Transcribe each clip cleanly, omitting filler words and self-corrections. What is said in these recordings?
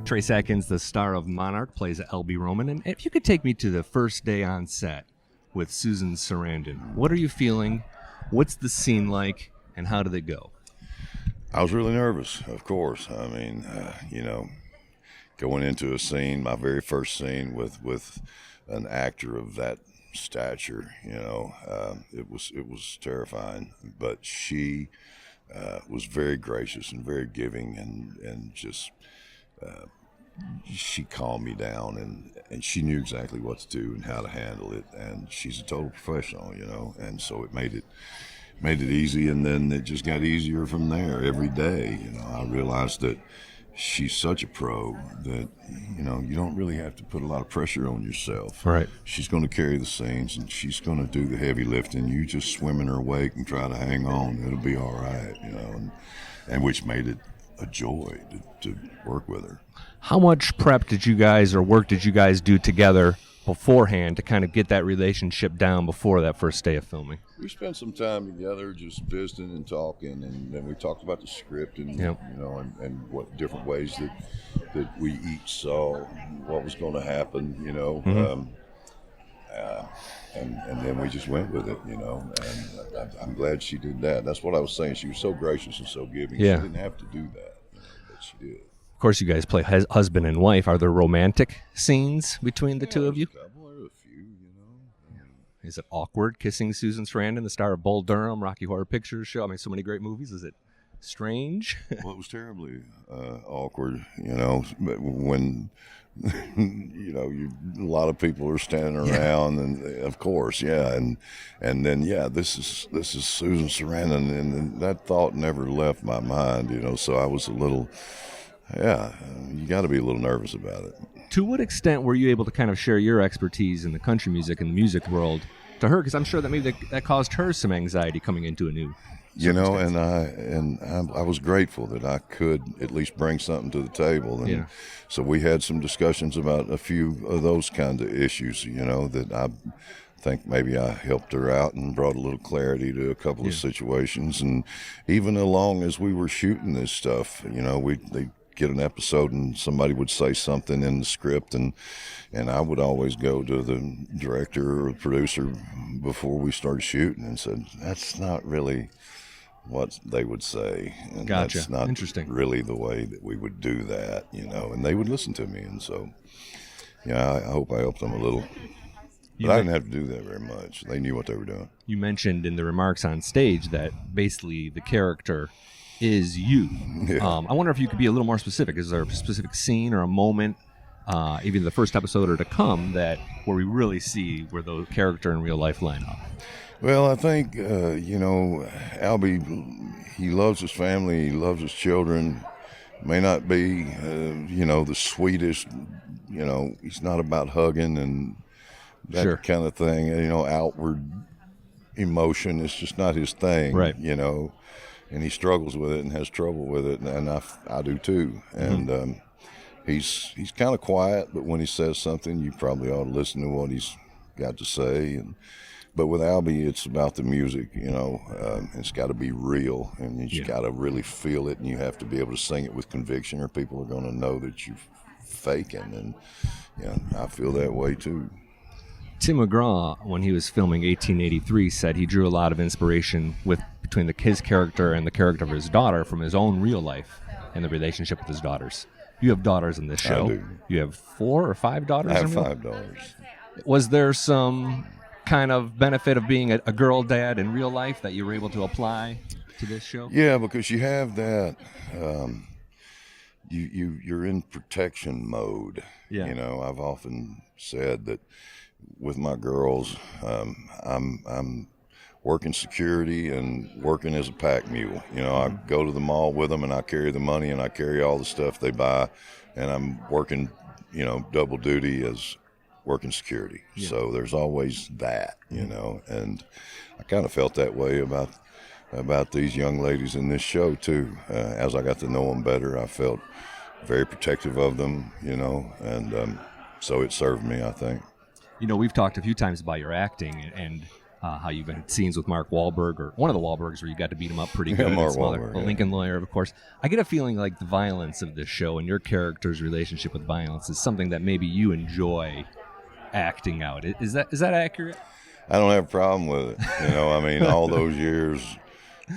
Trace Adkins, the star of Monarch, plays Albie Roman. And if you could take me to the first day on set with Susan Sarandon, what are you feeling? What's the scene like? And how did it go? I was really nervous, of course. I mean, going into a scene, my very first scene with an actor of that stature, it was terrifying. But she was very gracious and very giving, and just she calmed me down, and she knew exactly what to do and how to handle it. And she's a total professional, and so it made it easy, and then it just got easier from there every day. I realized that she's such a pro that, you don't really have to put a lot of pressure on yourself. Right. She's going to carry the scenes, and she's going to do the heavy lifting. You just swim in her wake and try to hang on. It'll be all right, and which made it a joy to work with her. How much prep did you guys, or work did you guys do together beforehand to kind of get that relationship down before that first day of filming? We spent some time together just visiting and talking, and then we talked about the script and Yep. and what different ways that we each saw what was going to happen, Mm-hmm. And then we just went with it, and I'm glad she did that. That's what I was saying. She was so gracious and so giving. Yeah. She didn't have to do that, but she did. Of course, you guys play husband and wife. Are there romantic scenes between the two of you? A few, Is it awkward kissing Susan Sarandon, the star of Bull Durham, Rocky Horror Picture Show? I mean, so many great movies. Is it strange? Well, it was terribly awkward, but when, a lot of people are standing around, and of course, and then, this is Susan Sarandon, and that thought never left my mind, so I was a little, you got to be a little nervous about it. To what extent were you able to kind of share your expertise in the country music and the music world to her? Because I'm sure that maybe that caused her some anxiety coming into a new and I was grateful that I could at least bring something to the table, and so we had some discussions about a few of those kind of issues, that I think maybe I helped her out and brought a little clarity to a couple of situations. And even along as we were shooting this stuff, they get an episode and somebody would say something in the script, and I would always go to the director or the producer before we started shooting and said, that's not really what they would say, and Gotcha. That's not Interesting. really the way that we would do that, and they would listen to me, and so I hope I helped them a little. But I didn't have to do that very much. They knew what they were doing. You mentioned in the remarks on stage that basically the character is you. Yeah. I wonder if you could be a little more specific. Is there a specific scene or a moment, either the first episode or to come, that where we really see where the character and real life line up? Well, I think, Albie, he loves his family, he loves his children. May not be, the sweetest, he's not about hugging and that kind of thing, outward emotion is just not his thing, right. And he struggles with it and has trouble with it, and I do too. And he's kind of quiet, but when he says something, you probably ought to listen to what he's got to say. But with Albie, it's about the music, it's got to be real, and you just got to really feel it, and you have to be able to sing it with conviction, or people are going to know that you're faking. And I feel that way too. Tim McGraw, when he was filming 1883, said he drew a lot of inspiration between his character and the character of his daughter from his own real life and the relationship with his daughters. You have daughters in this show. I do. You have 4 or 5 daughters? I have 5 daughters. Was there some kind of benefit of being a girl dad in real life that you were able to apply to this show? Yeah, because you have that. You're in protection mode. Yeah. I've often said that with my girls, I'm working security and working as a pack mule. I go to the mall with them, and I carry the money, and I carry all the stuff they buy, and I'm working, double duty as working security. Yeah. So there's always that, and I kind of felt that way about these young ladies in this show too. As I got to know them better, I felt very protective of them, and so it served me, I think. We've talked a few times about your acting, and how you've been scenes with Mark Wahlberg, or one of the Wahlbergs where you got to beat him up pretty good. Mark Wahlberg, the Lincoln Lawyer, of course. I get a feeling like the violence of this show and your character's relationship with violence is something that maybe you enjoy acting out. Is that accurate? I don't have a problem with it. I mean, all those years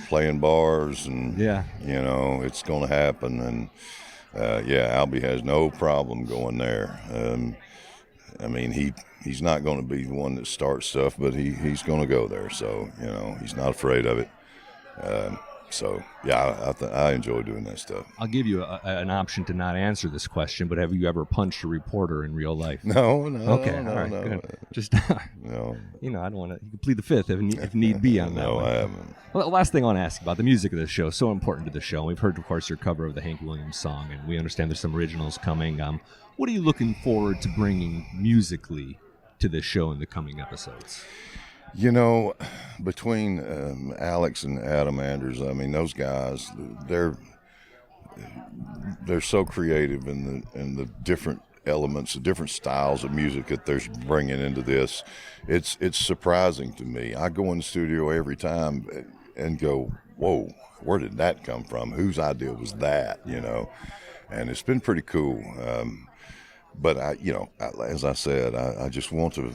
playing bars and, it's going to happen. And, Albie has no problem going there. I mean, he's not going to be the one that starts stuff, but he's going to go there. So, he's not afraid of it. I enjoy doing that stuff. I'll give you an option to not answer this question, but have you ever punched a reporter in real life? No. Okay, no, all right, no. good. Just, No. I don't want to. You can plead the fifth if need be on that No, one. I haven't. Well, the last thing I want to ask about the music of the show, so important to the show. We've heard, of course, your cover of the Hank Williams song, and we understand there's some originals coming. What are you looking forward to bringing musically to this show in the coming episodes? Between Alex and Adam Andrews, I mean, those guys, they're so creative in the different elements, the different styles of music that they're bringing into this. It's surprising to me. I go in the studio every time and go, whoa, where did that come from? Whose idea was that? And it's been pretty cool. But as I said, I just want to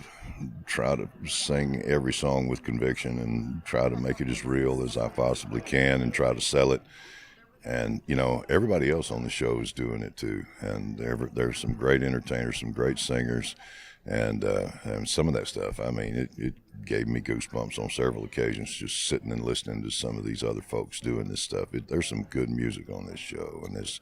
try to sing every song with conviction and try to make it as real as I possibly can and try to sell it. And, everybody else on the show is doing it too. And there's some great entertainers, some great singers, and some of that stuff. I mean, it gave me goosebumps on several occasions just sitting and listening to some of these other folks doing this stuff. There's some good music on this show, and it's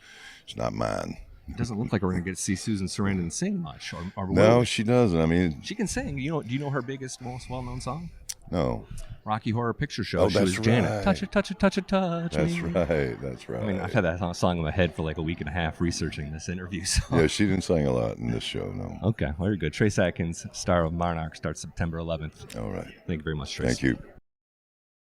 not mine. It doesn't look like we're going to get to see Susan Sarandon sing much. No, she doesn't. I mean, she can sing. Do you know her biggest, most well-known song? No. Rocky Horror Picture Show. Oh, she was right. Janet. Touch it, touch it, touch it, touch That's me. right. That's right. I mean, I've had that song in my head for like a week and a half researching this interview. So. Yeah, she didn't sing a lot in this show, no. Okay, very good. Trace Adkins, star of Monarch, starts September 11th. All right. Thank you very much, Trace. Thank you.